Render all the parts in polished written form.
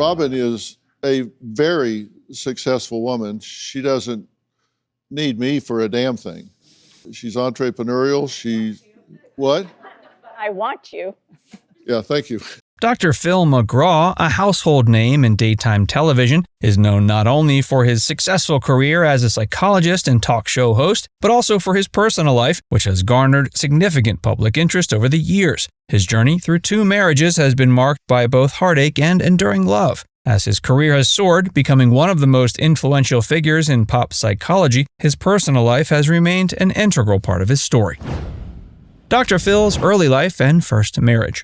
Robin is a very successful woman. She doesn't need me for a damn thing. She's entrepreneurial. What? I want you. Yeah, thank you. Dr. Phil McGraw, a household name in daytime television, is known not only for his successful career as a psychologist and talk show host, but also for his personal life, which has garnered significant public interest over the years. His journey through 2 marriages has been marked by both heartache and enduring love. As his career has soared, becoming one of the most influential figures in pop psychology, his personal life has remained an integral part of his story. Dr. Phil's early life and first marriage.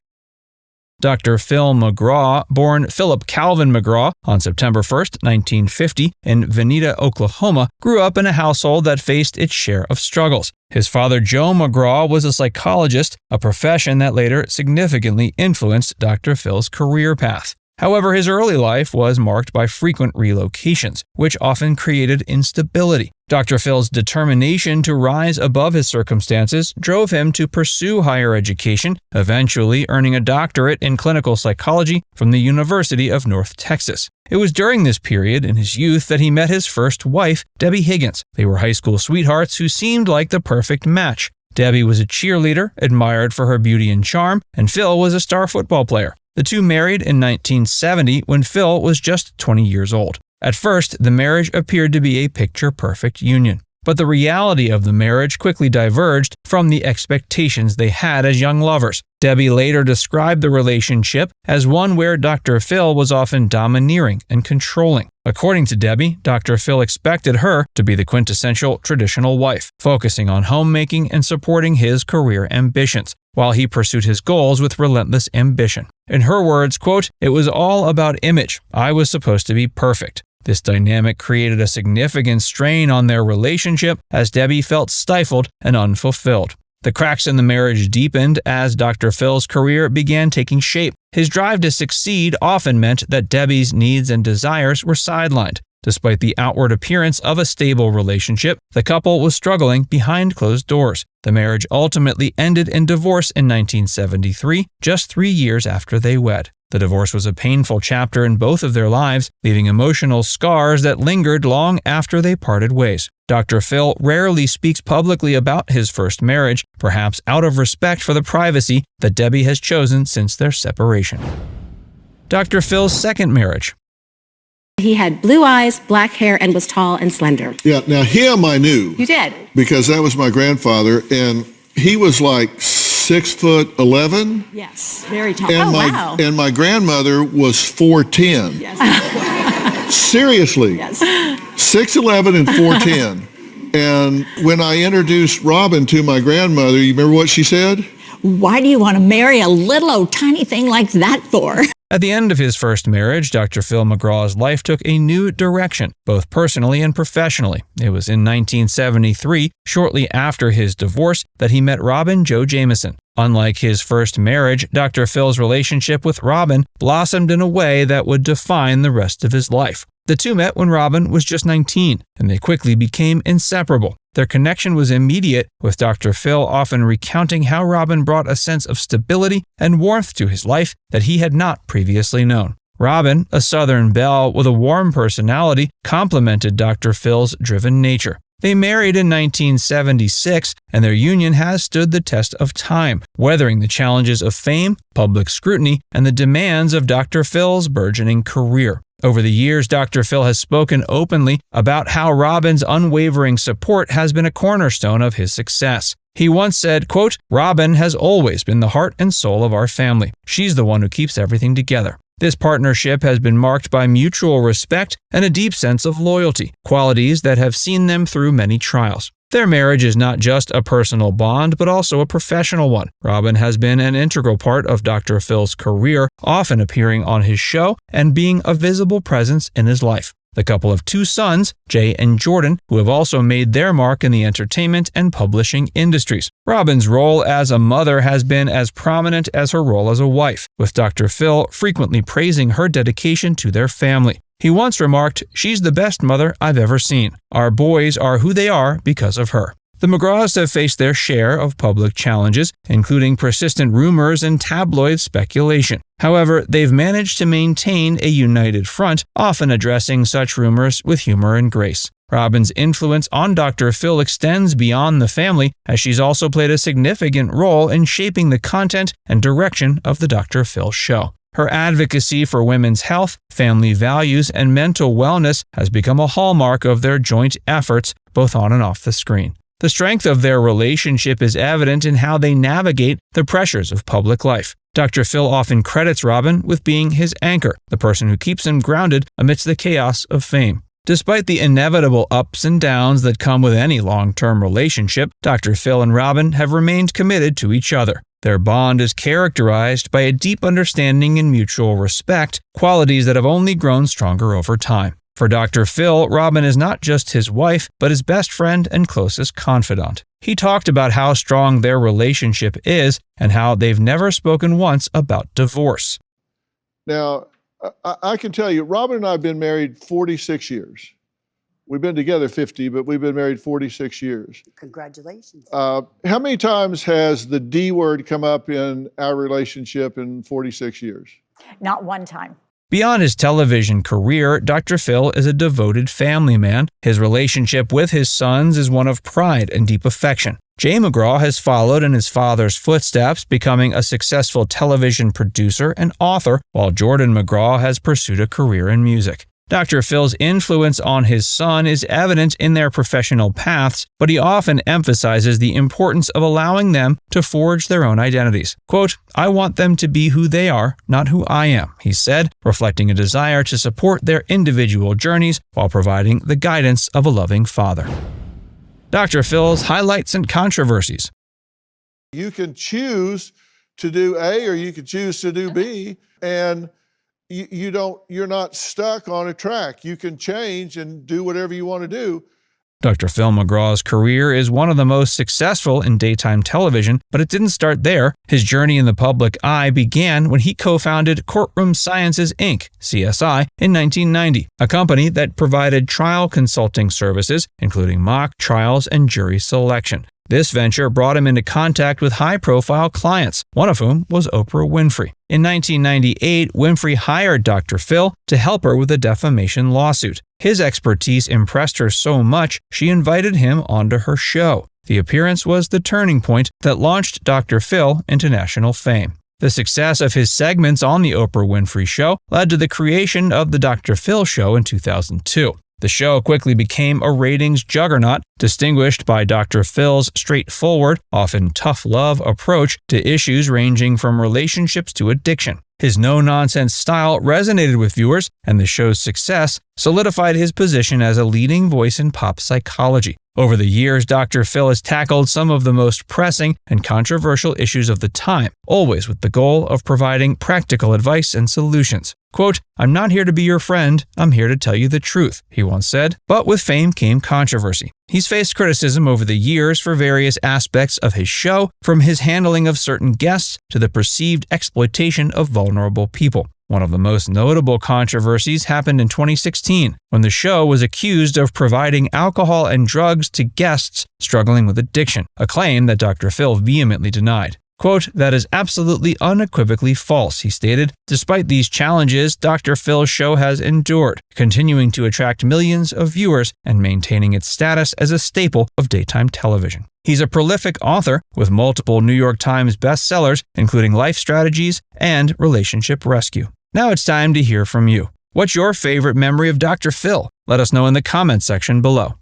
Dr. Phil McGraw, born Philip Calvin McGraw on September 1, 1950, in Veneta, Oklahoma, grew up in a household that faced its share of struggles. His father, Joe McGraw, was a psychologist, a profession that later significantly influenced Dr. Phil's career path. However, his early life was marked by frequent relocations, which often created instability. Dr. Phil's determination to rise above his circumstances drove him to pursue higher education, eventually earning a doctorate in clinical psychology from the University of North Texas. It was during this period in his youth that he met his first wife, Debbie Higgins. They were high school sweethearts who seemed like the perfect match. Debbie was a cheerleader, admired for her beauty and charm, and Phil was a star football player. The two married in 1970 when Phil was just 20 years old. At first, the marriage appeared to be a picture-perfect union. But the reality of the marriage quickly diverged from the expectations they had as young lovers. Debbie later described the relationship as one where Dr. Phil was often domineering and controlling. According to Debbie, Dr. Phil expected her to be the quintessential traditional wife, focusing on homemaking and supporting his career ambitions, while he pursued his goals with relentless ambition. In her words, quote, "It was all about image. I was supposed to be perfect." This dynamic created a significant strain on their relationship as Debbie felt stifled and unfulfilled. The cracks in the marriage deepened as Dr. Phil's career began taking shape. His drive to succeed often meant that Debbie's needs and desires were sidelined. Despite the outward appearance of a stable relationship, the couple was struggling behind closed doors. The marriage ultimately ended in divorce in 1973, just 3 years after they wed. The divorce was a painful chapter in both of their lives, leaving emotional scars that lingered long after they parted ways. Dr. Phil rarely speaks publicly about his first marriage, perhaps out of respect for the privacy that Debbie has chosen since their separation. Dr. Phil's second marriage. He had blue eyes, black hair, and was tall and slender. Yeah, now him I knew. You did? Because that was my grandfather, and he was like 6'11". Yes, very tall. And and my grandmother was 4'10". Yes. Seriously. Yes. 6'11" and 4'10". And when I introduced Robin to my grandmother, you remember what she said? Why do you want to marry a little old tiny thing like that for? At the end of his first marriage, Dr. Phil McGraw's life took a new direction, both personally and professionally. It was in 1973, shortly after his divorce, that he met Robin Jo Jameson. Unlike his first marriage, Dr. Phil's relationship with Robin blossomed in a way that would define the rest of his life. The two met when Robin was just 19, and they quickly became inseparable. Their connection was immediate, with Dr. Phil often recounting how Robin brought a sense of stability and warmth to his life that he had not previously known. Robin, a Southern belle with a warm personality, complemented Dr. Phil's driven nature. They married in 1976, and their union has stood the test of time, weathering the challenges of fame, public scrutiny, and the demands of Dr. Phil's burgeoning career. Over the years, Dr. Phil has spoken openly about how Robin's unwavering support has been a cornerstone of his success. He once said, quote, "Robin has always been the heart and soul of our family. She's the one who keeps everything together." This partnership has been marked by mutual respect and a deep sense of loyalty, qualities that have seen them through many trials. Their marriage is not just a personal bond, but also a professional one. Robin has been an integral part of Dr. Phil's career, often appearing on his show and being a visible presence in his life. The couple have 2 sons, Jay and Jordan, who have also made their mark in the entertainment and publishing industries. Robin's role as a mother has been as prominent as her role as a wife, with Dr. Phil frequently praising her dedication to their family. He once remarked, "She's the best mother I've ever seen. Our boys are who they are because of her." The McGraws have faced their share of public challenges, including persistent rumors and tabloid speculation. However, they've managed to maintain a united front, often addressing such rumors with humor and grace. Robin's influence on Dr. Phil extends beyond the family, as she's also played a significant role in shaping the content and direction of the Dr. Phil show. Her advocacy for women's health, family values, and mental wellness has become a hallmark of their joint efforts, both on and off the screen. The strength of their relationship is evident in how they navigate the pressures of public life. Dr. Phil often credits Robin with being his anchor, the person who keeps him grounded amidst the chaos of fame. Despite the inevitable ups and downs that come with any long-term relationship, Dr. Phil and Robin have remained committed to each other. Their bond is characterized by a deep understanding and mutual respect, qualities that have only grown stronger over time. For Dr. Phil, Robin is not just his wife, but his best friend and closest confidant. He talked about how strong their relationship is and how they've never spoken once about divorce. Now, I can tell you, Robin and I have been married 46 years. We've been together 50, but we've been married 46 years. Congratulations. How many times has the D word come up in our relationship in 46 years? Not one time. Beyond his television career, Dr. Phil is a devoted family man. His relationship with his sons is one of pride and deep affection. Jay McGraw has followed in his father's footsteps, becoming a successful television producer and author, while Jordan McGraw has pursued a career in music. Dr. Phil's influence on his son is evident in their professional paths, but he often emphasizes the importance of allowing them to forge their own identities. Quote, "I want them to be who they are, not who I am," he said, reflecting a desire to support their individual journeys while providing the guidance of a loving father. Dr. Phil's highlights and controversies. You can choose to do A or you can choose to do B, and you're not stuck on a track. You can change and do whatever you want to do. Dr. Phil McGraw's career is one of the most successful in daytime television, but it didn't start there. His journey in the public eye began when he co-founded Courtroom Sciences, Inc., CSI, in 1990, a company that provided trial consulting services, including mock trials and jury selection. This venture brought him into contact with high-profile clients, one of whom was Oprah Winfrey. In 1998, Winfrey hired Dr. Phil to help her with a defamation lawsuit. His expertise impressed her so much, she invited him onto her show. The appearance was the turning point that launched Dr. Phil into national fame. The success of his segments on The Oprah Winfrey Show led to the creation of The Dr. Phil Show in 2002. The show quickly became a ratings juggernaut, distinguished by Dr. Phil's straightforward, often tough love approach to issues ranging from relationships to addiction. His no-nonsense style resonated with viewers, and the show's success solidified his position as a leading voice in pop psychology. Over the years, Dr. Phil has tackled some of the most pressing and controversial issues of the time, always with the goal of providing practical advice and solutions. Quote, "I'm not here to be your friend, I'm here to tell you the truth," he once said. But with fame came controversy. He's faced criticism over the years for various aspects of his show, from his handling of certain guests to the perceived exploitation of vulnerable people. One of the most notable controversies happened in 2016, when the show was accused of providing alcohol and drugs to guests struggling with addiction, a claim that Dr. Phil vehemently denied. Quote, "That is absolutely unequivocally false," he stated. Despite these challenges, Dr. Phil's show has endured, continuing to attract millions of viewers and maintaining its status as a staple of daytime television. He's a prolific author with multiple New York Times bestsellers, including Life Strategies and Relationship Rescue. Now it's time to hear from you. What's your favorite memory of Dr. Phil? Let us know in the comments section below.